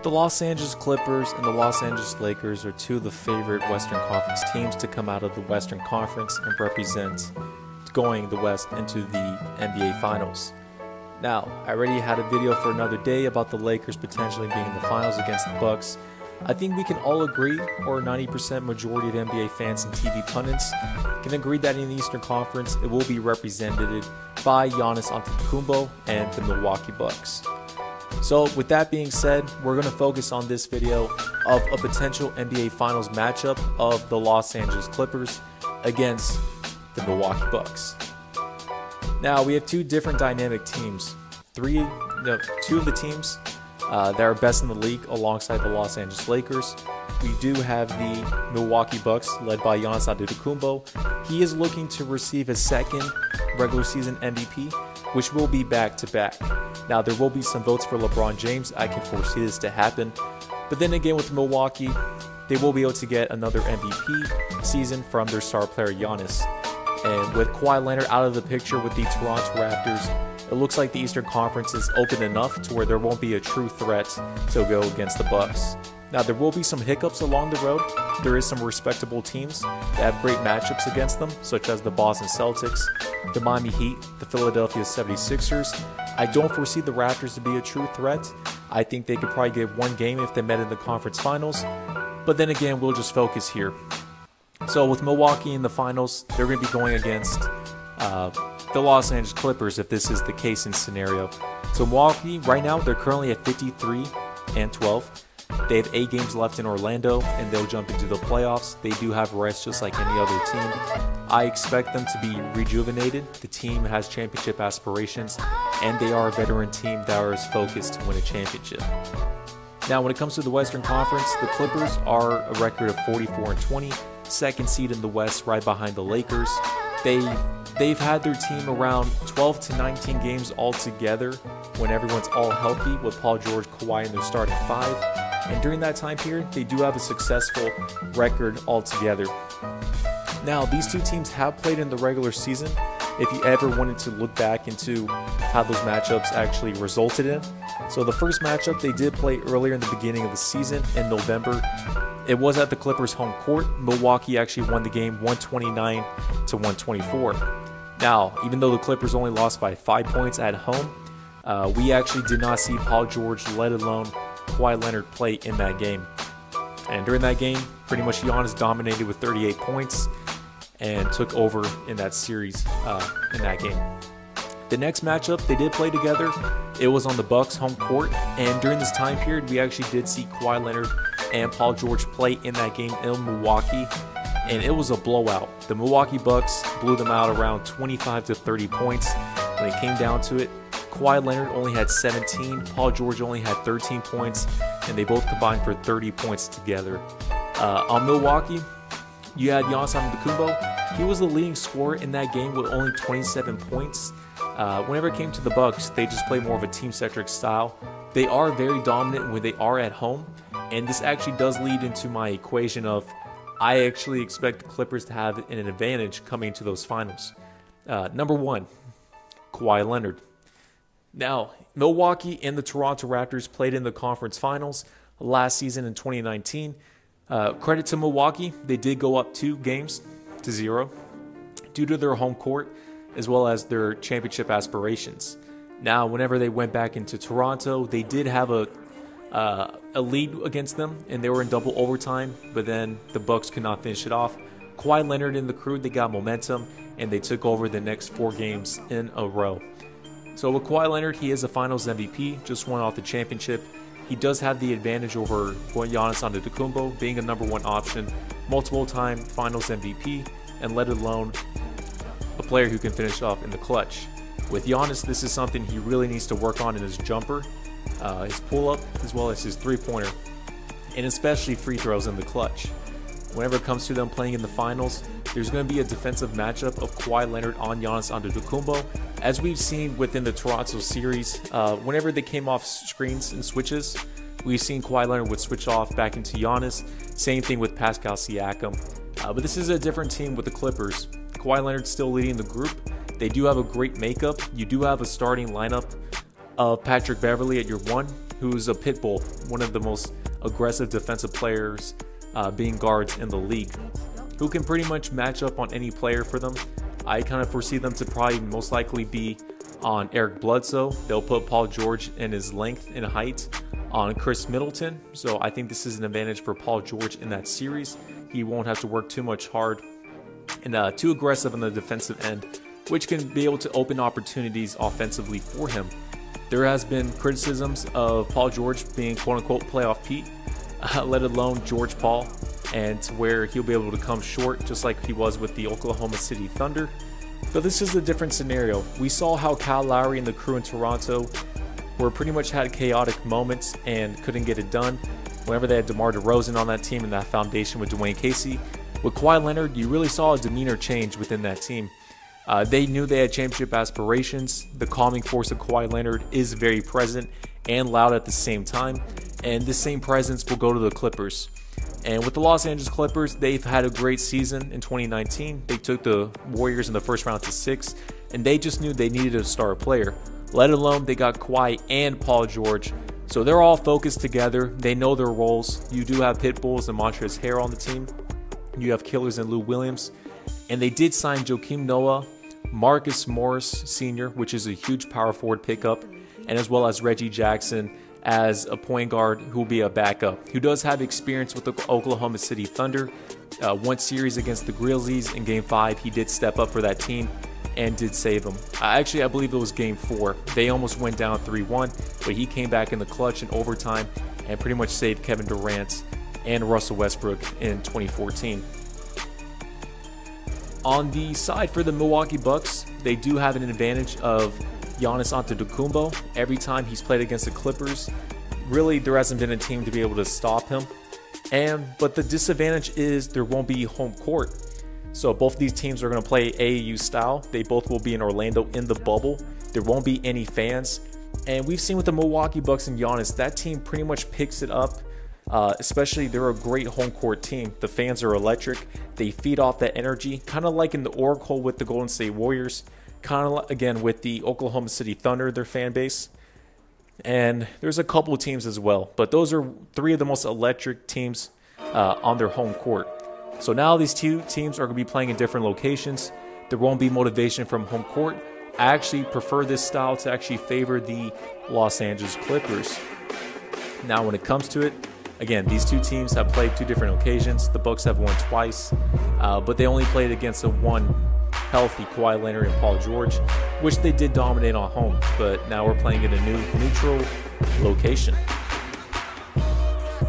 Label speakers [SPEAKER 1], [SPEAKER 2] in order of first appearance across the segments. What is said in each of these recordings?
[SPEAKER 1] The Los Angeles Clippers and the Los Angeles Lakers are two of the favorite Western Conference teams to come out of the Western Conference and represent going the West into the NBA Finals. Now, I already had a video for another day about the Lakers potentially being in the finals against the Bucks. I think we can all agree, or 90% majority of NBA fans and TV pundits can agree that in the Eastern Conference it will be represented by Giannis Antetokounmpo and the Milwaukee Bucks. So with that being said, we're going to focus on this video of a potential NBA Finals matchup of the Los Angeles Clippers against the Milwaukee Bucks. Now we have two different dynamic teams. Two of the teams that are best in the league alongside the Los Angeles Lakers. We do have the Milwaukee Bucks led by Giannis Antetokounmpo. He is looking to receive his second regular season MVP, which will be back-to-back. Now, there will be some votes for LeBron James. I can foresee this to happen. But then again, with Milwaukee, they will be able to get another MVP season from their star player, Giannis. And with Kawhi Leonard out of the picture with the Toronto Raptors, it looks like the Eastern Conference is open enough to where there won't be a true threat to go against the Bucks. Now, there will be some hiccups along the road. There is some respectable teams that have great matchups against them, such as the Boston Celtics, the Miami Heat, the Philadelphia 76ers. I don't foresee the Raptors to be a true threat. I think they could probably get one game if they met in the conference finals. But then again, we'll just focus here. So with Milwaukee in the finals, they're going to be going against the Los Angeles Clippers if this is the case in scenario. So Milwaukee, right now, they're currently at 53-12. They have 8 games left in Orlando, and they'll jump into the playoffs. They do have rest just like any other team. I expect them to be rejuvenated. The team has championship aspirations, and they are a veteran team that is focused to win a championship. Now, when it comes to the Western Conference, the Clippers are a record of 44-20, second seed in the West, right behind the Lakers. They've had their team around 12 to 19 games altogether when everyone's all healthy, with Paul George, Kawhi in their starting 5. And during that time period, they do have a successful record altogether. Now, these two teams have played in the regular season. If you ever wanted to look back into how those matchups actually resulted in. So the first matchup they did play earlier in the beginning of the season in November. It was at the Clippers' home court. Milwaukee actually won the game 129-124. Now, even though the Clippers only lost by 5 points at home, we actually did not see Paul George, let alone Kawhi Leonard, play in that game. And during that game, pretty much Giannis dominated with 38 points and took over in that series in that game. The next matchup they did play together, it was on the Bucks' home court, and during this time period, we actually did see Kawhi Leonard and Paul George play in that game in Milwaukee, and it was a blowout. The Milwaukee Bucks blew them out around 25 to 30 points. When it came down to it, Kawhi Leonard only had 17, Paul George only had 13 points, and they both combined for 30 points together. On Milwaukee, you had Giannis Antetokounmpo. He was the leading scorer in that game with only 27 points. Whenever it came to the Bucks, they just play more of a team-centric style. They are very dominant when they are at home, and this actually does lead into my equation of I actually expect the Clippers to have an advantage coming into those finals. Number one, Kawhi Leonard. Now, Milwaukee and the Toronto Raptors played in the conference finals last season in 2019. Credit to Milwaukee, they did go up 2-0 due to their home court as well as their championship aspirations. Now, whenever they went back into Toronto, they did have a lead against them, and they were in double overtime, but then the Bucks could not finish it off. Kawhi Leonard and the crew, they got momentum, and they took over the next 4 games in a row. So with Kawhi Leonard, he is a Finals MVP, just won off the championship. He does have the advantage over Giannis Antetokounmpo, being a number 1 option, multiple-time Finals MVP, and let alone a player who can finish off in the clutch. With Giannis, this is something he really needs to work on in his jumper, his pull-up, as well as his three-pointer, and especially free throws in the clutch. Whenever it comes to them playing in the finals, there's going to be a defensive matchup of Kawhi Leonard on Giannis Antetokounmpo. As we've seen within the Toronto series, whenever they came off screens and switches, we've seen Kawhi Leonard would switch off back into Giannis. Same thing with Pascal Siakam. But this is a different team with the Clippers. Kawhi Leonard still leading the group. They do have a great makeup. You do have a starting lineup of Patrick Beverley at your 1, who's a pit bull, one of the most aggressive defensive players being guards in the league, who can pretty much match up on any player for them. I kind of foresee them to probably most likely be on Eric Bledsoe. They'll put Paul George and his length and height on Chris Middleton. So I think this is an advantage for Paul George in that series. He won't have to work too much hard and too aggressive on the defensive end, which can be able to open opportunities offensively for him. There has been criticisms of Paul George being quote-unquote playoff Pete, let alone George Paul, and to where he'll be able to come short just like he was with the Oklahoma City Thunder. But this is a different scenario. We saw how Kyle Lowry and the crew in Toronto were pretty much had chaotic moments and couldn't get it done whenever they had DeMar DeRozan on that team and that foundation with Dwayne Casey. With Kawhi Leonard, you really saw a demeanor change within that team. They knew they had championship aspirations. The calming force of Kawhi Leonard is very present and loud at the same time, and this same presence will go to the Clippers. And with the Los Angeles Clippers, they've had a great season in 2019. They took the Warriors in the first round to 6, and they just knew they needed a star player, let alone they got Kawhi and Paul George. So they're all focused together. They know their roles. You do have pit bulls and Montrezl Harrell on the team. You have killers in Lou Williams. And they did sign Joakim Noah, Marcus Morris Sr., which is a huge power forward pickup, and as well as Reggie Jackson as a point guard who will be a backup, who does have experience with the Oklahoma City Thunder. One series against the Grizzlies in Game 5, he did step up for that team and did save them. Actually, I believe it was Game 4. They almost went down 3-1, but he came back in the clutch in overtime and pretty much saved Kevin Durant and Russell Westbrook in 2014. On the side for the Milwaukee Bucks, they do have an advantage of Giannis Antetokounmpo. Every time he's played against the Clippers, really there hasn't been a team to be able to stop him. But the disadvantage is there won't be home court. So both of these teams are going to play AAU style. They both will be in Orlando in the bubble. There won't be any fans. And we've seen with the Milwaukee Bucks and Giannis, that team pretty much picks it up. Especially they're a great home court team. The fans are electric. They feed off that energy, kind of like in the Oracle with the Golden State Warriors, kind of again with the Oklahoma City Thunder, their fan base. And there's a couple of teams as well, but those are three of the most electric teams on their home court. So now these two teams are going to be playing in different locations. There won't be motivation from home court. I actually prefer this style to actually favor the Los Angeles Clippers. Now when it comes to it, again, these two teams have played two different occasions. The Bucks have won twice, but they only played against the one healthy Kawhi Leonard and Paul George, which they did dominate on home. But now we're playing in a new neutral location.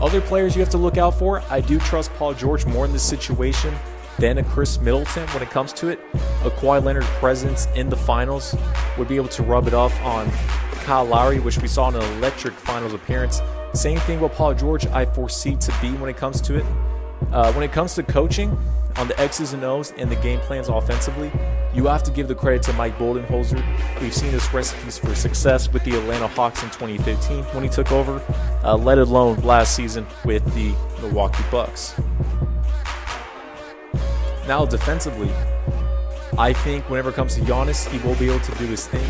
[SPEAKER 1] Other players you have to look out for, I do trust Paul George more in this situation than a Chris Middleton when it comes to it. A Kawhi Leonard presence in the finals would be able to rub it off on Kyle Lowry, which we saw in an electric finals appearance. Same thing with Paul George, I foresee to be when it comes to it. When it comes to coaching, on the X's and O's and the game plans offensively, you have to give the credit to Mike Budenholzer. We've seen his recipes for success with the Atlanta Hawks in 2015 when he took over, let alone last season with the Milwaukee Bucks. Now defensively, I think whenever it comes to Giannis, he will be able to do his thing.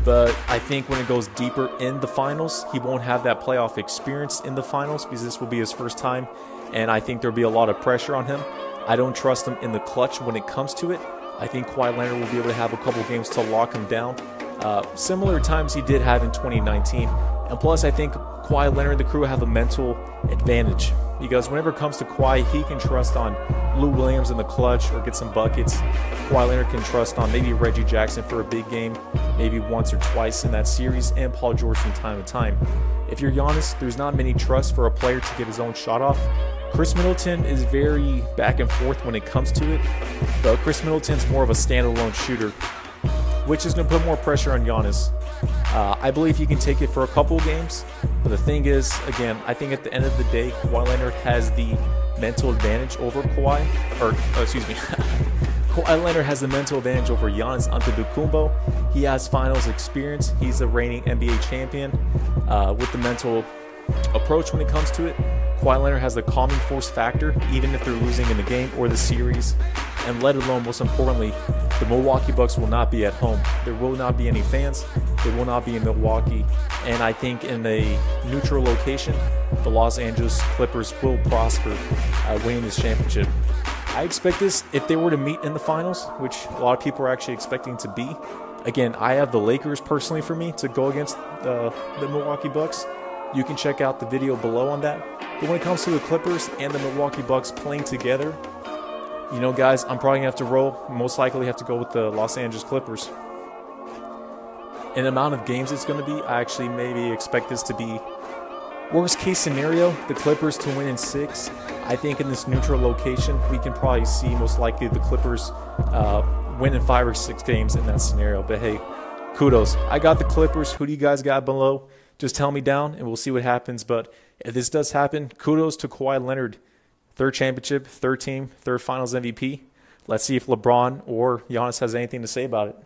[SPEAKER 1] But I think when it goes deeper in the finals, he won't have that playoff experience in the finals because this will be his first time. And I think there'll be a lot of pressure on him. I don't trust him in the clutch when it comes to it. I think Kawhi Leonard will be able to have a couple games to lock him down. Similar times he did have in 2019. And plus, I think Kawhi Leonard and the crew have a mental advantage. Because whenever it comes to Kawhi, he can trust on Lou Williams in the clutch or get some buckets. Kawhi Leonard can trust on maybe Reggie Jackson for a big game, maybe once or twice in that series, and Paul George from time to time. If you're Giannis, there's not many trust for a player to get his own shot off. Chris Middleton is very back and forth when it comes to it, but Chris Middleton's more of a standalone shooter, which is going to put more pressure on Giannis. I believe he can take it for a couple games, but the thing is, again, I think at the end of the day, Kawhi Leonard has the mental advantage over Kawhi Leonard has the mental advantage over Giannis Antetokounmpo. He has finals experience. He's a reigning NBA champion with the mental approach when it comes to it. Kawhi Leonard has the calming force factor, even if they're losing in the game or the series. and let alone, most importantly, the Milwaukee Bucks will not be at home. There will not be any fans. They will not be in Milwaukee. And I think in a neutral location, the Los Angeles Clippers will prosper winning this championship. I expect this if they were to meet in the finals, which a lot of people are actually expecting to be. Again, I have the Lakers personally for me to go against the Milwaukee Bucks. You can check out the video below on that. But when it comes to the Clippers and the Milwaukee Bucks playing together, you know, guys, I'm probably going to have to roll. Most likely have to go with the Los Angeles Clippers. In the amount of games it's going to be, I actually maybe expect this to be worst case scenario, the Clippers to win in 6. I think in this neutral location, we can probably see most likely the Clippers win in 5 or 6 games in that scenario. But hey, kudos. I got the Clippers. Who do you guys got below? Just tell me down and we'll see what happens. But if this does happen, kudos to Kawhi Leonard. 3rd championship, 3rd team, 3rd finals MVP. Let's see if LeBron or Giannis has anything to say about it.